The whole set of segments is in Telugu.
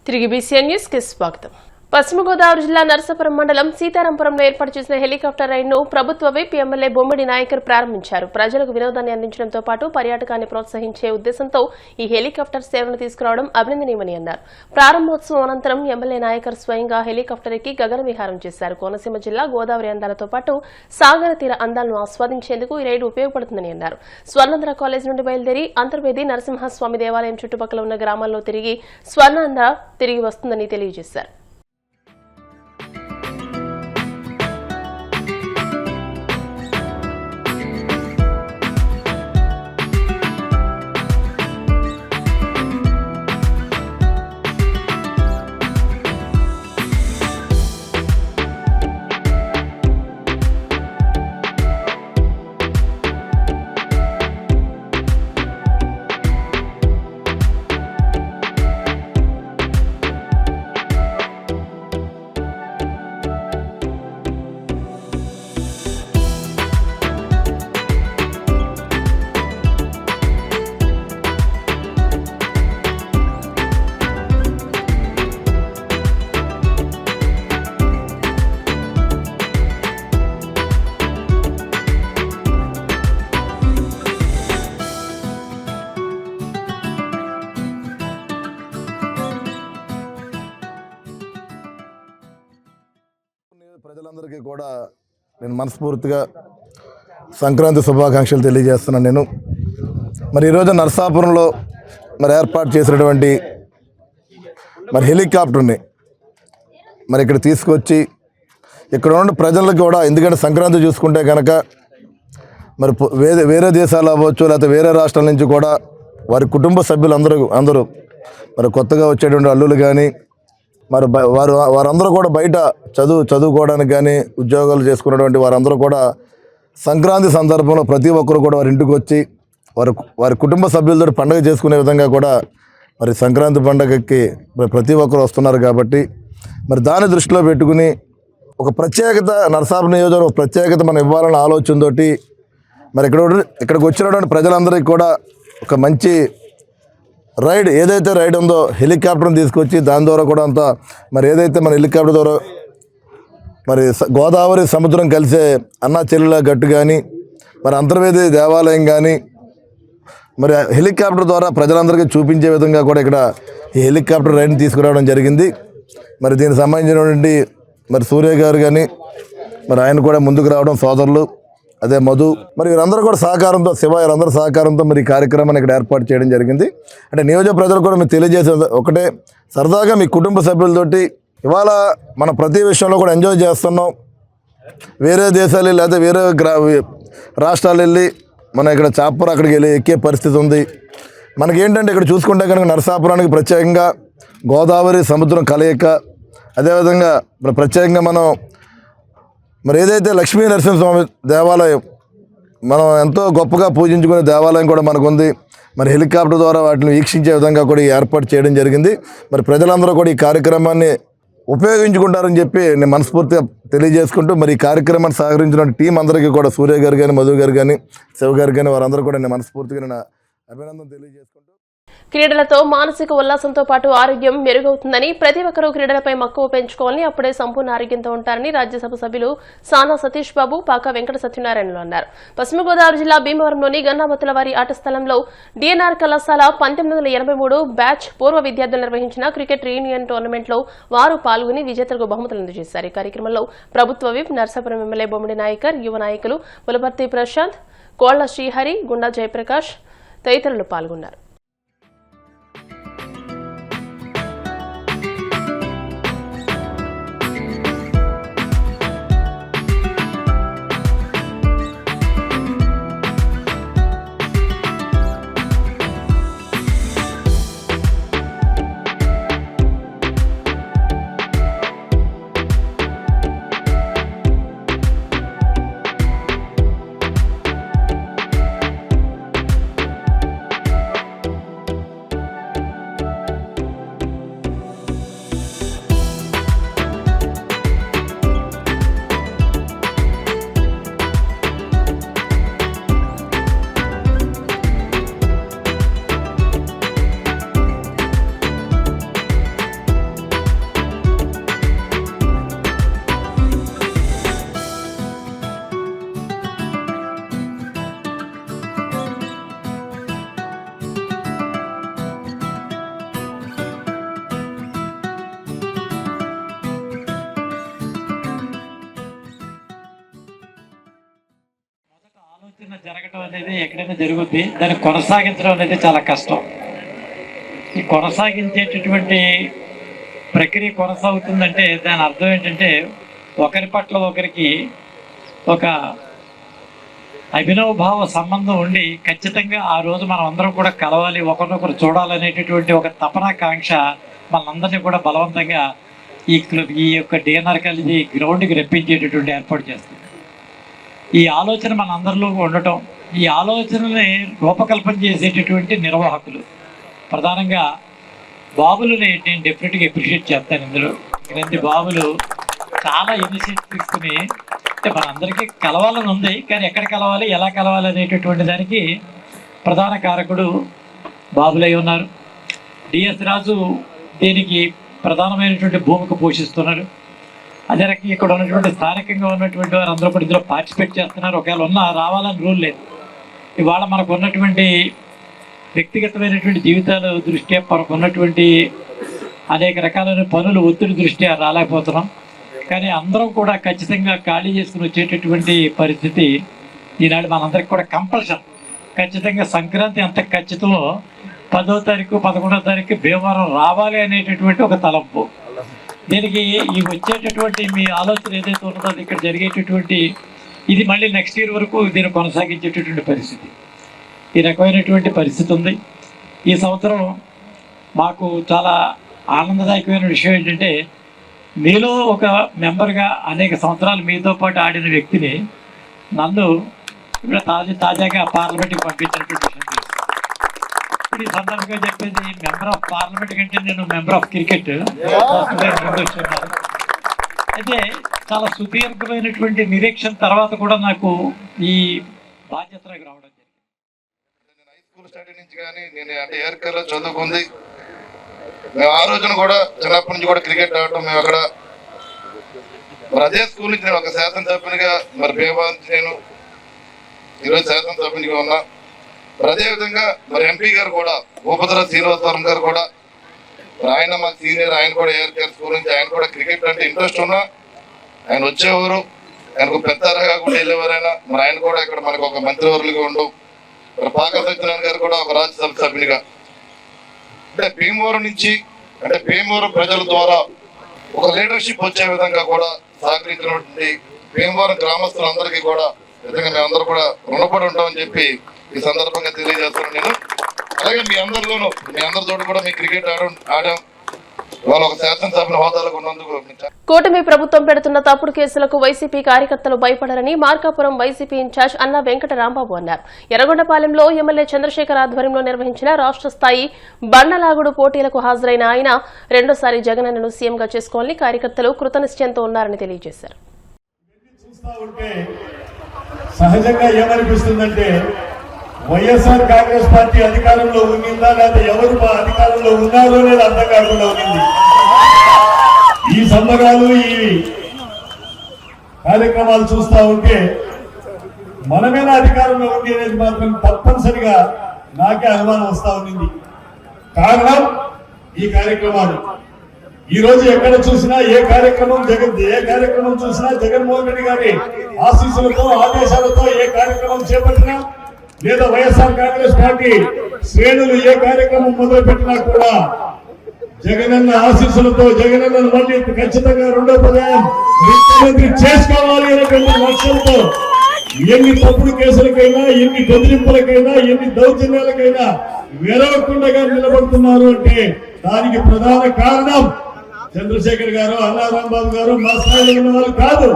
తిరిగి బీసీఎన్ న్యూస్ కి స్వాగతం. పశ్చిమ గోదావరి జిల్లా నరసాపురం మండలం సీతారాంపురంలో ఏర్పాటు చేసిన హెలికాప్టర్ రైడ్ను ప్రభుత్వ విప్ ఎమ్మెల్యే బొమ్మిడి నాయకర్ ప్రారంభించారు. ప్రజలకు వినోదాన్ని అందించడంతో పాటు పర్యాటకాన్ని ప్రోత్సహించే ఉద్దేశంతో ఈ హెలికాప్టర్ సేవను తీసుకురావడం అభినందనీయమని అన్నారు. ప్రారంభోత్సవం అనంతరం ఎమ్మెల్యే నాయకర్ స్వయంగా హెలికాప్టర్ ఎక్కి గగన విహారం చేశారు. కోనసీమ జిల్లా గోదావరి అందాలతో పాటు సాగర తీర అందాలను ఆస్వాదించేందుకు ఈ రైడ్ ఉపయోగపడుతుందని అన్నారు. స్వర్ణాంధ్ర కాలేజ్ నుండి బయలుదేరి అంతర్వేది నరసింహస్వామి దేవాలయం చుట్టుపక్కల ఉన్న గ్రామాల్లో తిరిగి స్వర్ణాంధ్ర తిరిగి వస్తుందని తెలియజేశారు. ప్రజలందరికీ కూడా నేను మనస్ఫూర్తిగా సంక్రాంతి శుభాకాంక్షలు తెలియజేస్తున్నాను. నేను మరి ఈరోజు నరసాపురంలో మరి ఏర్పాటు చేసినటువంటి మరి హెలికాప్టర్ని మరి ఇక్కడ తీసుకొచ్చి ఇక్కడ ఉన్న ప్రజలకు కూడా, ఎందుకంటే సంక్రాంతి చూసుకుంటే కనుక మరి వేరే దేశాలు అవ్వచ్చు, లేకపోతే వేరే రాష్ట్రాల నుంచి కూడా వారి కుటుంబ సభ్యులు అందరూ మరి కొత్తగా వచ్చేటువంటి అల్లులు కానీ మరి వారందరూ కూడా బయట చదువుకోవడానికి కానీ ఉద్యోగాలు చేసుకున్నటువంటి వారందరూ కూడా సంక్రాంతి సందర్భంలో ప్రతి ఒక్కరు కూడా వారి ఇంటికి వచ్చి వారి కుటుంబ సభ్యులతో పండుగ చేసుకునే విధంగా కూడా మరి సంక్రాంతి పండుగకి ప్రతి ఒక్కరు వస్తున్నారు. కాబట్టి మరి దాన్ని దృష్టిలో పెట్టుకుని ఒక ప్రత్యేకత, నరసాపురం నియోజకవర్గం ఒక ప్రత్యేకత మనం ఇవ్వాలన్న ఆలోచనతోటి మరి ఇక్కడికి వచ్చినటువంటి ప్రజలందరికీ కూడా ఒక మంచి రైడ్, ఏదైతే రైడ్ ఉందో హెలికాప్టర్ని తీసుకొచ్చి దాని ద్వారా కూడా అంతా మరి ఏదైతే మన హెలికాప్టర్ ద్వారా మరి గోదావరి సముద్రం కలిసే అన్నా చెల్లెల గట్టు కానీ మరి అంతర్వేది దేవాలయం కానీ మరి హెలికాప్టర్ ద్వారా ప్రజలందరికీ చూపించే విధంగా కూడా ఇక్కడ ఈ హెలికాప్టర్ రైడ్ని తీసుకురావడం జరిగింది. మరి దీనికి సంబంధించినటువంటి మరి సూర్య గారు కానీ మరి ఆయన కూడా ముందుకు రావడం, సోదరులు అదే మధు మరి వీరందరూ కూడా సహకారంతో, శివ వీరందరూ సహకారంతో మరి ఈ కార్యక్రమాన్ని ఇక్కడ ఏర్పాటు చేయడం జరిగింది. అంటే నియోజక ప్రజలు కూడా మీకు తెలియజేసే ఒకటే, సరదాగా మీ కుటుంబ సభ్యులతోటి ఇవాళ మనం ప్రతి విషయంలో కూడా ఎంజాయ్ చేస్తున్నాం. వేరే దేశాలు లేదా వేరే రాష్ట్రాలు వెళ్ళి మనం ఇక్కడ చాపర్ అక్కడికి వెళ్ళి ఎక్కే పరిస్థితి ఉంది. మనకేంటంటే ఇక్కడ చూసుకుంటే కనుక నరసాపురానికి ప్రత్యేకంగా గోదావరి సముద్రం కలయిక, అదేవిధంగా మరి ప్రత్యేకంగా మనం మరి ఏదైతే లక్ష్మీ నరసింహస్వామి దేవాలయం మనం ఎంతో గొప్పగా పూజించుకునే దేవాలయం కూడా మనకు ఉంది. మరి హెలికాప్టర్ ద్వారా వాటిని వీక్షించే విధంగా కూడా ఏర్పాటు చేయడం జరిగింది. మరి ప్రజలందరూ కూడా ఈ కార్యక్రమాన్ని ఉపయోగించుకుంటారని చెప్పి నేను మనస్ఫూర్తిగా తెలియజేసుకుంటూ మరి ఈ కార్యక్రమాన్ని సహకరించిన టీం అందరికీ కూడా సూర్య గారు కానీ, మధు గారు కానీ, శివ గారు కానీ వారందరూ కూడా నేను మనస్ఫూర్తిగా నేను అభినందన తెలియజేసుకుంటూ, క్రీడలతో మానసిక ఉల్లాసంతో పాటు ఆరోగ్యం మెరుగవుతుందని, ప్రతి ఒక్కరూ క్రీడలపై మక్కువ పెంచుకోవాలని, అప్పుడే సంపూర్ణ ఆరోగ్యంతో ఉంటారని రాజ్యసభ సభ్యులు సానా సతీష్ బాబు, పాక వెంకట సత్యనారాయణలు అన్నారు. పశ్చిమ గోదావరి జిల్లా భీమవరంలోని గన్నాబత్తుల వారి ఆట స్థలంలో డిఎన్ఆర్ కళాశాల 1983 బ్యాచ్ పూర్వ విద్యార్థులు నిర్వహించిన క్రికెట్ రీయూనియన్ టోర్నమెంట్లో వారు పాల్గొని విజేతలకు బహుమతులు అందజేశారు. ఈ కార్యక్రమంలో ప్రభుత్వ విప్ నరసాపురం ఎమ్మెల్యే బొమ్మిడి నాయకర్, యువ నాయకులు పులపర్తి ప్రశాంత్, కోళ్ల శ్రీహరి, గుండా జయప్రకాష్ తదితరులు పాల్గొన్నారు. ఏదైనా జరగటం అనేది ఎక్కడైనా జరుగుద్ది, దాన్ని కొనసాగించడం అనేది చాలా కష్టం. ఈ కొనసాగించేటటువంటి ప్రక్రియ కొనసాగుతుందంటే దాని అర్థం ఏంటంటే ఒకరి పట్ల ఒకరికి ఒక అభినవభావ సంబంధం ఉండి ఖచ్చితంగా ఆ రోజు మనం అందరం కూడా కలవాలి, ఒకరినొకరు చూడాలనేటటువంటి ఒక తపనాకాంక్ష మనందరినీ కూడా బలవంతంగా ఈ యొక్క డిఎన్ఆర్ కాలేజీ గ్రౌండ్కి రప్పించేటటువంటి ఏర్పాటు చేస్తుంది. ఈ ఆలోచన మన అందరిలో ఉండటం, ఈ ఆలోచనని రూపకల్పన చేసేటటువంటి నిర్వాహకులు, ప్రధానంగా బాబులని నేను డెఫినెట్గా అప్రిషియేట్ చేస్తాను. ఇందులో ఇలాంటి బాబులు చాలా ఇనిషియేటివ్ తీసుకుని, అంటే మనందరికీ కలవాలని ఉంది, కానీ ఎక్కడ కలవాలి, ఎలా కలవాలి అనేటటువంటి దానికి ప్రధాన కారకుడు బాబులై ఉన్నారు. డిఎస్ రాజు దీనికి ప్రధానమైనటువంటి భూమిక పోషిస్తున్నారు. అదే రకంగా ఇక్కడ ఉన్నటువంటి స్థానికంగా ఉన్నటువంటి వారు అందరూ కూడా ఇందులో పార్టిసిపేట్ చేస్తున్నారు. ఒకవేళ రావాలని రూల్ లేదు. ఇవాళ మనకు ఉన్నటువంటి వ్యక్తిగతమైనటువంటి జీవితాల దృష్ట్యా, మనకు ఉన్నటువంటి అనేక రకాలైన పనులు ఒత్తిడి దృష్ట్యా రాలేకపోతున్నాం. కానీ అందరం కూడా ఖచ్చితంగా ఖాళీ చేసుకుని వచ్చేటటువంటి పరిస్థితి ఈనాడు మనందరికి కూడా కంపల్షన్. ఖచ్చితంగా సంక్రాంతి ఎంత ఖచ్చితమో 10వ తారీఖు 11వ తారీఖు భీమవరం రావాలి అనేటటువంటి ఒక తలంపు. దీనికి ఈ వచ్చేటటువంటి మీ ఆలోచన ఏదైతే ఉన్నదో అది ఇక్కడ జరిగేటటువంటి ఇది మళ్ళీ నెక్స్ట్ ఇయర్ వరకు దీన్ని కొనసాగించేటటువంటి పరిస్థితి, ఈ రకమైనటువంటి పరిస్థితి ఉంది. ఈ సంవత్సరం మాకు చాలా ఆనందదాయకమైన విషయం ఏంటంటే, మీలో ఒక మెంబర్గా అనేక సంవత్సరాలు మీతో పాటు ఆడిన వ్యక్తిని నన్ను ఇక్కడ తాజాగా పార్లమెంట్కి పంపించినటువంటి విషయం తెలుసు. ఇప్పుడు ఈ సందర్భంగా చెప్పేది, మెంబర్ ఆఫ్ పార్లమెంట్ కంటే నేను మెంబర్ ఆఫ్ క్రికెట్ ముందొచ్చున్నాను. అయితే చాలా సుదీర్ఘమైనటువంటి నిరీక్షణ తర్వాత కూడా నాకు ఈ బాధ్యతలకు రావడం జరిగింది. హై స్కూల్ స్టడీ నుంచి కానీ నేను అంటే ఏర్కర్లో చదువుకుంది. మేము ఆ రోజున కూడా చిన్నప్పటి నుంచి కూడా క్రికెట్ ఆడటం. మేము అక్కడ మరి అదే స్కూల్ నుంచి నేను ఒక శాసనసభ్యునిగా మరి భీమవరం నేను ఈరోజు శాసనసభ్యునిగా ఉన్నా. మరి అదేవిధంగా మరి ఎంపీ గారు కూడా భూపతిర శ్రీనివాసవరం గారు కూడా ఆయన మా సీనియర్, ఆయన కూడా ఏర్కర్ స్కూల్ నుంచి, ఆయన కూడా క్రికెట్ అంటే ఇంట్రెస్ట్ ఉన్నా ఆయన వచ్చేవారు, ఆయనకు పెద్దగా కూడా వెళ్ళేవారైనా. మరి ఆయన కూడా ఇక్కడ మనకు ఒక మంత్రివర్యులుగా ఉండు. మరి పాక సత్యనారాయణ గారు కూడా ఒక రాజ్యసభ సభ్యునిగా. అంటే భీమవరం నుంచి అంటే భీమవరం ప్రజల ద్వారా ఒక లీడర్షిప్ వచ్చే విధంగా కూడా సహకరించినటువంటి భీమవరం గ్రామస్తులందరికీ కూడా నిజంగా మేమందరూ కూడా రుణపడి ఉంటామని చెప్పి ఈ సందర్భంగా తెలియజేస్తున్నాను నేను. అలాగే మీ అందరితో కూడా మీ క్రికెట్ ఆడాం. ఇవాళ ఒక శాసనసభ హోదాలకు ఉన్నందుకు కూటమి ప్రభుత్వం పెడుతున్న తప్పుడు కేసులకు వైసీపీ కార్యకర్తలు భయపడరని మార్కాపురం వైసీపీ ఇన్ఛార్జ్ అన్న వెంకట రాంబాబు అన్నారు. ఎర్రగొండపాలెంలో ఎమ్మెల్యే చంద్రశేఖర్ ఆధ్వర్యంలో నిర్వహించిన రాష్ట్ర స్థాయి బండలాగుడు పోటీలకు హాజరైన ఆయన రెండోసారి జగనన్నను సీఎంగా చేసుకోవాలని కార్యకర్తలు కృతనిశ్చయంతో ఉన్నారని తెలియజేశారు. సహజంగా ఏమనిపిస్తుందంటే, వైఎస్ఆర్ కాంగ్రెస్ పార్టీ అధికారంలో ఉండిందా లేదా ఎవరు అధికారంలో ఉన్నారో లేదా అర్థం కాకుండా ఉండింది. ఈ సంబరాలు, ఈ కార్యక్రమాలు చూస్తా ఉంటే మనమేనా అధికారంలో ఉంది అనేది మాత్రం తప్పనిసరిగా నాకే అనుమానం వస్తా ఉండింది. కారణం ఈ కార్యక్రమాలు. ఈ రోజు ఎక్కడ చూసినా ఏ కార్యక్రమం చూసినా జగన్మోహన్ రెడ్డి గారి ఆశీస్సులతో, ఆదేశాలతో ఏ కార్యక్రమం చేపట్టినా లేదా వైఎస్ఆర్ కాంగ్రెస్ పార్టీ శ్రేణులు ఏ కార్యక్రమం మొదలు పెట్టినా కూడా జగనన్న ఆశీస్సులతో జగనన్నను మళ్ళీ ఖచ్చితంగా రెండో పర్యాయం ముఖ్యమంత్రి చేసుకోవాలి అనేటువంటి లక్ష్యంతో ఎన్ని తప్పుడు కేసులకైనా, ఎన్ని బెదిరింపులకైనా, ఎన్ని దౌర్జన్యాలకైనా వెరవకుండా నిలబడుతున్నారు అంటే దానికి ప్రధాన కారణం చంద్రశేఖర్ గారు, అన్నారాంబాబు గారు మా స్థాయిలో ఉన్న వాళ్ళు కాదు.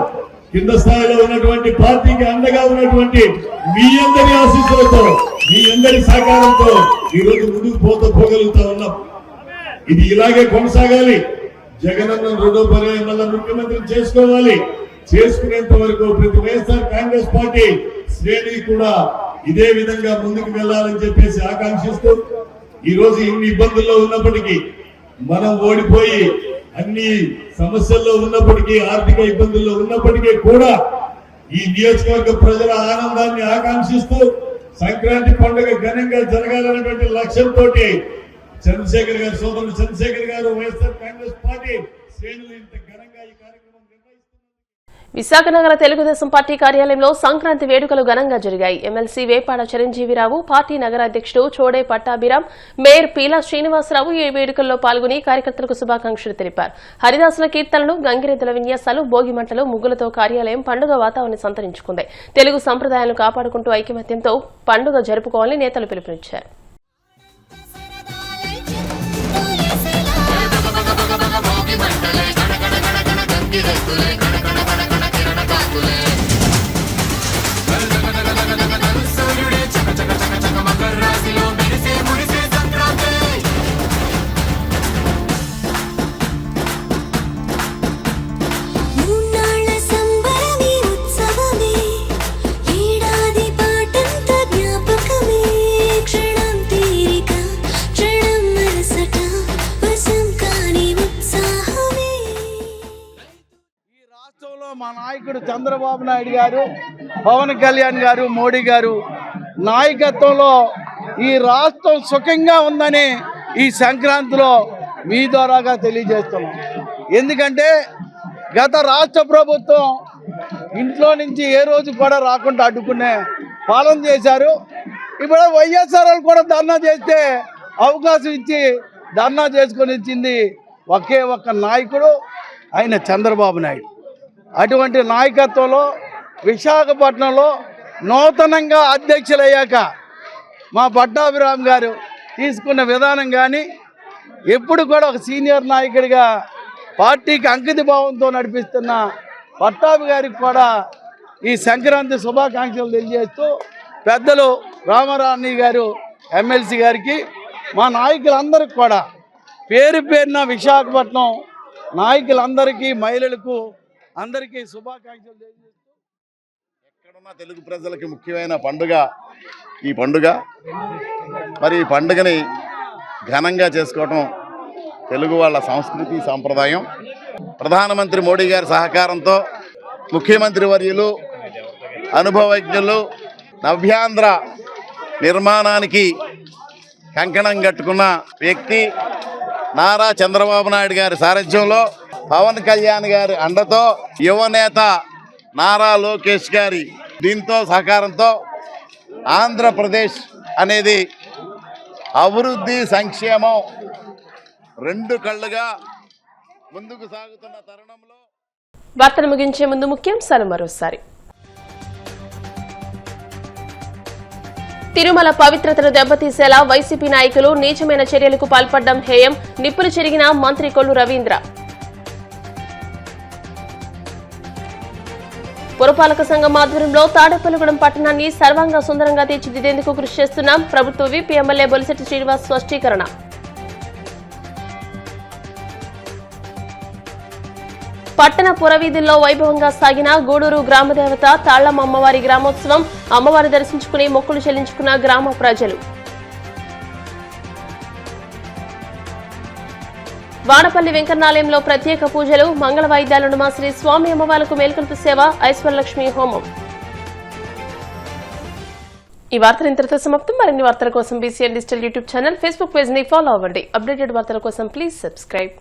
కింద స్థాయిలో ఉన్నటువంటి పార్టీకి అండగా ఉన్నటువంటి మీ అందరి ఆశీస్సులతో, మీ అందరి సహకారంతో ఈ రోజు ముందుకు పోగలుగుతా ఉన్నాం. ఇది ఇలాగే కొనసాగాలి. జగనన్న రెండో పర్యాయం మళ్ళా ముఖ్యమంత్రిని చేసుకోవాలి. చేసుకునేంత వరకు ప్రతి వైఎస్ఆర్ కాంగ్రెస్ పార్టీ శ్రేణి కూడా ఇదే విధంగా ముందుకు వెళ్లాలని చెప్పేసి ఆకాంక్షిస్తూ, ఈ రోజు ఇన్ని ఇబ్బందుల్లో ఉన్నప్పటికీ, మనం ఓడిపోయి అన్ని సమస్యల్లో ఉన్నప్పటికీ, ఆర్థిక ఇబ్బందుల్లో ఉన్నప్పటికీ కూడా ఈ నియోజకవర్గ ప్రజల ఆనందాన్ని ఆకాంక్షిస్తూ సంక్రాంతి పండుగ ఘనంగా జరగాలనేటువంటి లక్ష్యంతో చంద్రశేఖర్ గారు, సోదరుడు చంద్రశేఖర్ గారు, వైఎస్ఆర్ కాంగ్రెస్ పార్టీ శ్రేణులు ఇంత ఘనంగా ఈ కార్యక్రమం నిర్వహిస్తున్నారు. విశాఖ నగర తెలుగుదేశం పార్టీ కార్యాలయంలో సంక్రాంతి వేడుకలు ఘనంగా జరిగాయి. ఎమ్మెల్సీ వేపాడ చిరంజీవిరావు, పార్టీ నగర అధ్యక్షుడు చోడే పట్టాభిరామ్, మేయర్ పీలా శ్రీనివాసరావు ఈ వేడుకల్లో పాల్గొని కార్యకర్తలకు శుభాకాంక్షలు తెలిపారు. హరిదాసుల కీర్తనలు, గంగిరెద్దుల విన్యాసాలు, భోగిమంటలు, ముగ్గులతో కార్యాలయం పండుగ వాతావరణం సంతరించుకుంది. తెలుగు సంప్రదాయాలను కాపాడుకుంటూ ఐకమత్యంతో పండుగ జరుపుకోవాలని నేతలు పిలుపునిచ్చారు. మా నాయకుడు చంద్రబాబు నాయుడు గారు, పవన్ కళ్యాణ్ గారు, మోడీ గారు నాయకత్వంలో ఈ రాష్ట్రం సుఖంగా ఉందని ఈ సంక్రాంతిలో మీ ద్వారాగా తెలియజేస్తున్నాం. ఎందుకంటే గత రాష్ట్ర ప్రభుత్వం ఇంట్లో నుంచి ఏ రోజు కూడా రాకుండా అడ్డుకునే పాలన చేశారు. ఇప్పుడు వైఎస్ఆర్ కూడా ధర్నా చేస్తే అవకాశం ఇచ్చి ధర్నా చేసుకొని ఇచ్చింది ఒకే ఒక్క నాయకుడు, ఆయన చంద్రబాబు నాయుడు. అటువంటి నాయకత్వంలో విశాఖపట్నంలో నూతనంగా అధ్యక్షులయ్యాక మా పట్టాభిరామ్ గారు తీసుకున్న విధానం కానీ, ఎప్పుడు కూడా ఒక సీనియర్ నాయకుడిగా పార్టీకి అంకిత భావంతో నడిపిస్తున్న పట్టాభి గారికి కూడా ఈ సంక్రాంతి శుభాకాంక్షలు తెలియజేస్తూ, పెద్దలు రామారాణి గారు ఎమ్మెల్సీ గారికి, మా నాయకులందరికీ కూడా పేరు పేరున విశాఖపట్నం నాయకులందరికీ, మహిళలకు అందరికీ శుభాకాంక్షలు తెలియజేస్తూ, ఎక్కడున్న తెలుగు ప్రజలకి ముఖ్యమైన పండుగ ఈ పండుగ. మరి ఈ పండుగని ఘనంగా చేసుకోవటం తెలుగు వాళ్ళ సంస్కృతి సాంప్రదాయం. ప్రధానమంత్రి మోడీ గారి సహకారంతో ముఖ్యమంత్రి వర్యులు, అనుభవజ్ఞులు, నవ్యాంధ్ర నిర్మాణానికి కంకణం కట్టుకున్న వ్యక్తి నారా చంద్రబాబు నాయుడు గారి సారథ్యంలో, పవన్ కళ్యాణ్ గారి అండతో, యువనేత నారా లోకేష్ గారి దీంతో సహకారంతో ఆంధ్రప్రదేశ్ అనేది అభివృద్ధి, సంక్షేమం రెండు కళ్ళుగా ముందుకు సాగుతున్న తరుణంలో. వార్తలు ముగించే ముందు ముఖ్యాంశాలు మరోసారి. తిరుమల పవిత్రతను దెబ్బతీసేలా వైసీపీ నాయకులు నీచమైన చర్యలకు పాల్పడ్డం హేయం, నిప్పులు చెరిగిన మంత్రి కొల్లు రవీంద్ర. పురపాలక సంఘం ఆధ్వర్యంలో తాడేపల్లిగూడెం పట్టణాన్ని సర్వాంగ సుందరంగా తీర్చిదిద్దేందుకు కృషి చేస్తున్నాం. ప్రభుత్వ విప్ ఎమ్మెల్యే బొలిశెట్టి శ్రీనివాస్ స్పష్టీకరణ. పట్టణ పురవీధుల్లో వైభవంగా సాగిన గూడూరు గ్రామదేవత తాళ్లమ్మ అమ్మవారి గ్రామోత్సవం. అమ్మవారి దర్శించుకుని మొక్కులు చెల్లించుకున్న గ్రామ ప్రజలు. వానపల్లి వెంకన్నాలయంలో ప్రత్యేక పూజలు, మంగళ వాయిద్యాలను మా శ్రీ స్వామి అమ్మవార్లకు మేల్కొల్పు సేవ, ఐశ్వర్యలక్ష్మి హోమం. ఈ వార్తలు ఇంతటితో సమాప్తం. మరిన్ని వార్తల కోసం BCN digital YouTube channel, Facebook page ని ఫాలో అవ్వండి. అప్డేటెడ్ వార్తల కోసం ప్లీజ్ సబ్స్క్రైబ్.